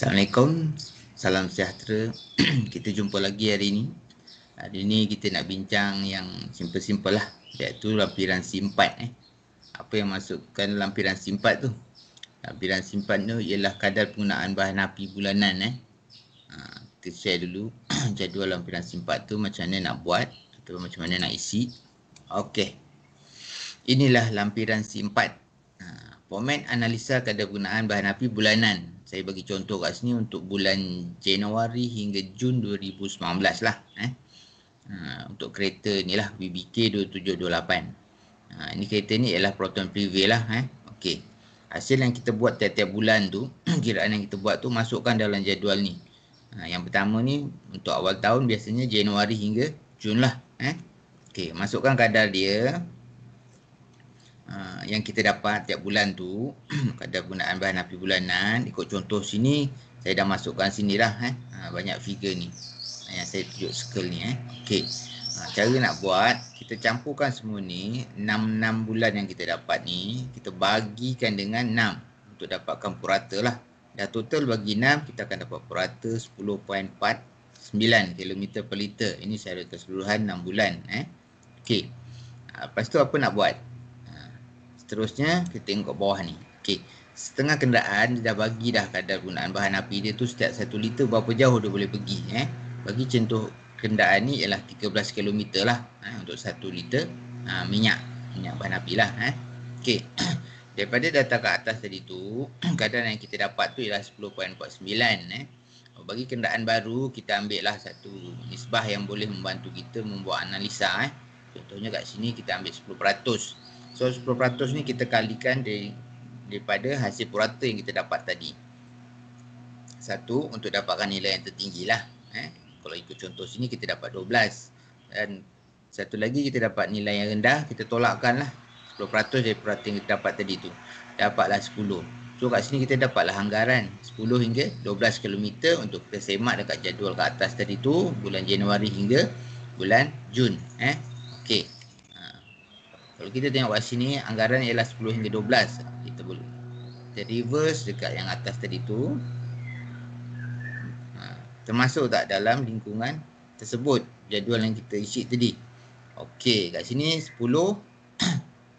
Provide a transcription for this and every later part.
Assalamualaikum, salam sejahtera. Kita jumpa lagi hari ini. Hari ini kita nak bincang yang simple-simple lah, iaitu lampiran simpat. Apa yang masukkan lampiran simpat tu? Lampiran simpat tu ialah kadar penggunaan bahan api bulanan. Kita share dulu jadual lampiran simpat tu macam mana nak buat atau macam mana nak isi. Okey, inilah lampiran simpat. Format analisa kadar penggunaan bahan api bulanan. Saya bagi contoh kat sini untuk bulan Januari hingga Jun 2019 lah. Untuk kereta ni lah BBK 2728. Ini kereta ni ialah Proton Privé lah. Okey. Hasil yang kita buat tiap-tiap bulan tu, kiraan yang kita buat tu masukkan dalam jadual ni. Yang pertama ni untuk awal tahun biasanya Januari hingga Jun lah. Okey, masukkan kadar dia. Yang kita dapat tiap bulan tu kadar penggunaan bahan api bulanan. Ikut contoh sini saya dah masukkan sini lah. Banyak figure ni yang saya tunjuk circle ni. Okey, cara nak buat, kita campurkan semua ni 6 bulan yang kita dapat ni, kita bagikan dengan 6 untuk dapatkan purata lah. Dah total bagi 6, kita akan dapat purata 10.49 km per liter. Ini secara keseluruhan 6 bulan. Okey, lepas tu apa nak buat? Seterusnya kita tengok bawah ni. Okey, setengah kenderaan dia dah bagi dah kadar penggunaan bahan api dia tu setiap 1 liter berapa jauh dia boleh pergi. Bagi contoh kenderaan ni ialah 13 km lah untuk 1 liter minyak bahan api lah. Okey, daripada data kat atas tadi tu kadar yang kita dapat tu ialah 10.49. Bagi kenderaan baru kita ambil lah satu nisbah yang boleh membantu kita membuat analisa. Contohnya kat sini kita ambil 10%. So 10% ni kita kalikan daripada hasil purata yang kita dapat tadi. Satu, untuk dapatkan nilai yang tertinggi lah. Kalau ikut contoh sini kita dapat 12. Dan satu lagi kita dapat nilai yang rendah, kita tolakkan lah 10% dari purata yang kita dapat tadi tu. Dapatlah 10. So kat sini kita dapatlah anggaran 10 hingga 12 km untuk kita semak dekat jadual kat atas tadi tu, bulan Januari hingga bulan Jun. Okey. Kalau kita tengok kat sini, anggaran ialah 10 hingga 12. Kita boleh kita reverse dekat yang atas tadi tu. Termasuk tak dalam lingkungan tersebut, jadual yang kita isi tadi. Okey, kat sini 10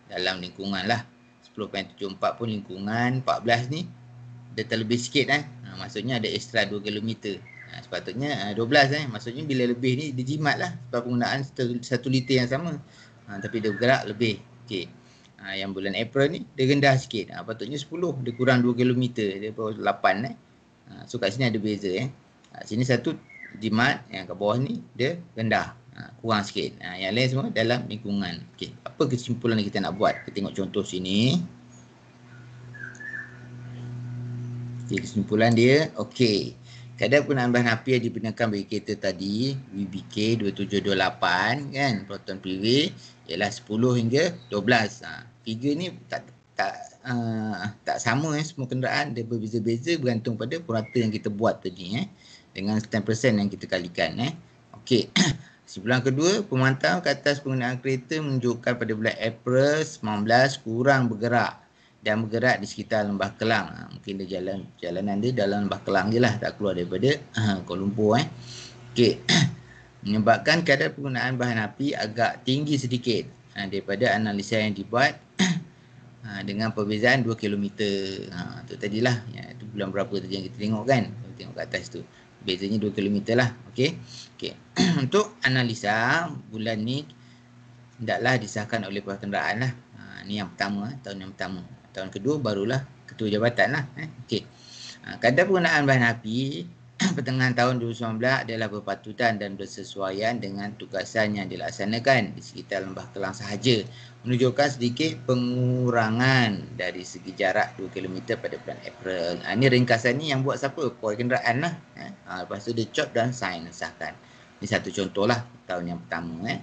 dalam lingkungan lah. 10.74 pun lingkungan, 14 ni dia terlebih sikit. Maksudnya ada ekstra 2 km. Sepatutnya 12. Maksudnya bila lebih ni dia jimat lah sebab penggunaan 1 liter yang sama. Tapi dia bergerak lebih. Okey. Yang bulan April ni dia rendah sikit. Patutnya 10, dia kurang 2 km, dia baru 8. So kat sini ada beza. Sini satu jimat, yang kat bawah ni dia rendah, kurang sikit. Yang lain semua dalam lingkungan. Okey, apa kesimpulan yang kita nak buat? Kita tengok contoh sini. Okey, kesimpulan dia, okey. Kadar penggunaan bahan api yang digunakan bagi kereta tadi BBK 2728 kan, Proton Privé, ialah 10 hingga 12. Figure ni tak sama semua kenderaan, dia berbeza-beza bergantung pada purata yang kita buat tadi dengan 10% yang kita kalikan. Okey. Kesimpulan kedua, pemantauan ke atas penggunaan kereta menunjukkan pada bulan April 19 kurang bergerak dan bergerak di sekitar Lembah Kelang. Mungkin dia jalanan dia dalam Lembah Kelang je lah, tak keluar daripada Kuala Lumpur. Okey. Menyebabkan kadar penggunaan bahan api agak tinggi sedikit daripada analisa yang dibuat dengan perbezaan 2 km. Tu tadilah, itu bulan berapa tadi yang kita tengok kan. Kita tengok kat atas tu, bezanya 2 km lah. Okey. Untuk analisa bulan ni hendaklah disahkan oleh pengenderaan lah. Ni yang pertama, tahun yang pertama. Tahun kedua barulah ketua jabatan lah. Okey. Kadar penggunaan bahan api pertengahan tahun 2019 adalah berpatutan dan bersesuaian dengan tugasan yang dilaksanakan di sekitar Lembah Kelang sahaja, menunjukkan sedikit pengurangan dari segi jarak 2 km pada bulan April. Ini ringkasan ni yang buat siapa? Pegawai kenderaan lah. Lepas tu dia chop dan sign sahkan. Ini satu contoh lah tahun yang pertama.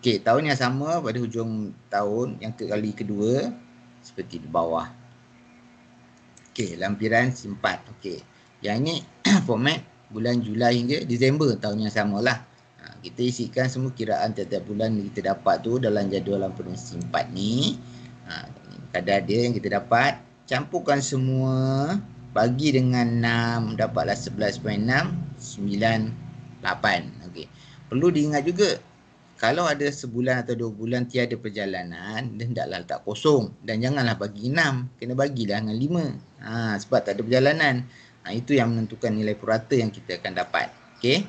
Okey, tahun yang sama pada hujung tahun yang kali kedua seperti di bawah. Okey, lampiran simpat. Okey, yang ini format bulan Julai hingga Disember tahun yang sama lah. Kita isikan semua kiraan tiap-tiap bulan yang kita dapat tu dalam jadual lampiran simpat ni. Kadar dia yang kita dapat, campurkan semua bagi dengan 6 dapatlah 11.698. Okey. Perlu diingat juga, kalau ada sebulan atau 2 bulan tiada perjalanan, hendaklah letak kosong dan janganlah bagi 6, kena bagilah dengan 5. Sebab tak ada perjalanan. Itu yang menentukan nilai purata yang kita akan dapat. Okey.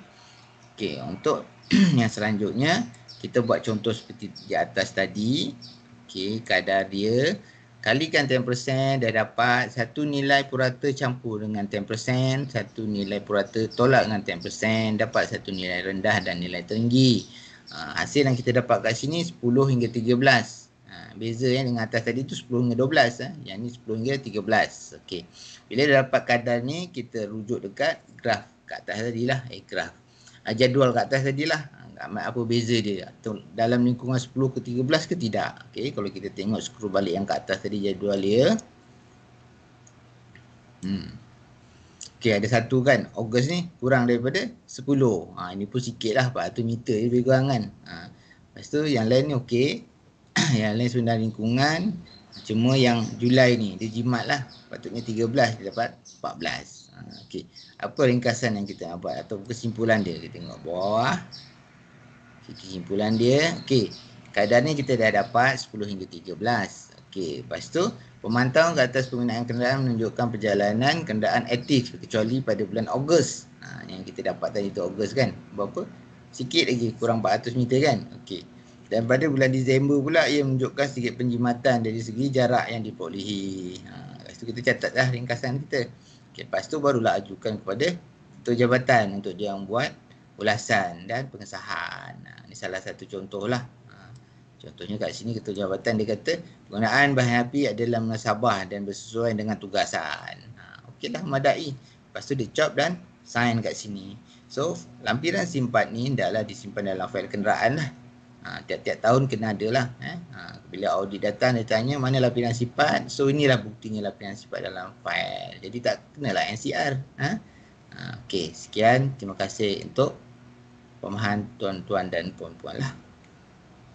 Okey, untuk yang selanjutnya kita buat contoh seperti di atas tadi. Okey, kadar dia kalikan 10% dah dapat satu nilai purata campur dengan 10%, satu nilai purata tolak dengan 10%, dapat satu nilai rendah dan nilai tinggi. Hasil yang kita dapat kat sini 10 hingga 13. Beza dengan atas tadi tu 10 hingga 12. Yang ni 10 hingga 13. Okey. Bila dah dapat kadar ni, kita rujuk dekat graf kat atas tadilah. Graf. Jadual kat atas tadilah. Apa beza dia? Dalam lingkungan 10 ke 13 ke tidak? Okey, kalau kita tengok scroll balik yang kat atas tadi jadual dia. Okey, ada satu kan. Ogos ni kurang daripada 10. Ini pun sikit lah. 400 meter je lebih kurang kan. Lepas tu yang lain ni okey. Yang lain sebenarnya lingkungan. Cuma yang Julai ni dia jimat lah. Patutnya 13, dia dapat 14. Okey. Apa ringkasan yang kita nak buat atau kesimpulan dia? Kita tengok bawah. Kesimpulan dia, okey. Kadar ni kita dah dapat 10 hingga 13. Okey, lepas tu pemantauan ke atas penggunaan kenderaan menunjukkan perjalanan kenderaan aktif kecuali pada bulan Ogos. Yang kita dapat tadi tu Ogos kan. Berapa? Sikit lagi, kurang 400 meter kan. Okey. Dan pada bulan Disember pula ia menunjukkan sedikit penjimatan dari segi jarak yang diperolehi. Lepas tu kita catatlah ringkasan kita. Okey, lepas tu barulah ajukan kepada ketua jabatan untuk dia buat ulasan dan pengesahan. Ini salah satu contoh lah. Contohnya kat sini ketua jabatan dia kata penggunaan bahan api adalah munasabah dan bersesuaian dengan tugasan. Okeylah, madai. Lepas tu dia chop dan sign kat sini. So lampiran SIM4 ni hendaklah disimpan dalam fail kenderaan lah. Tiap-tiap tahun kena ada lah. Bila audit datang dia tanya mana lampiran SIM4. So inilah buktinya lampiran SIM4 dalam fail. Jadi tak kenalah NCR. Okey, sekian. Terima kasih untuk pemahaman tuan-tuan dan puan-puan lah.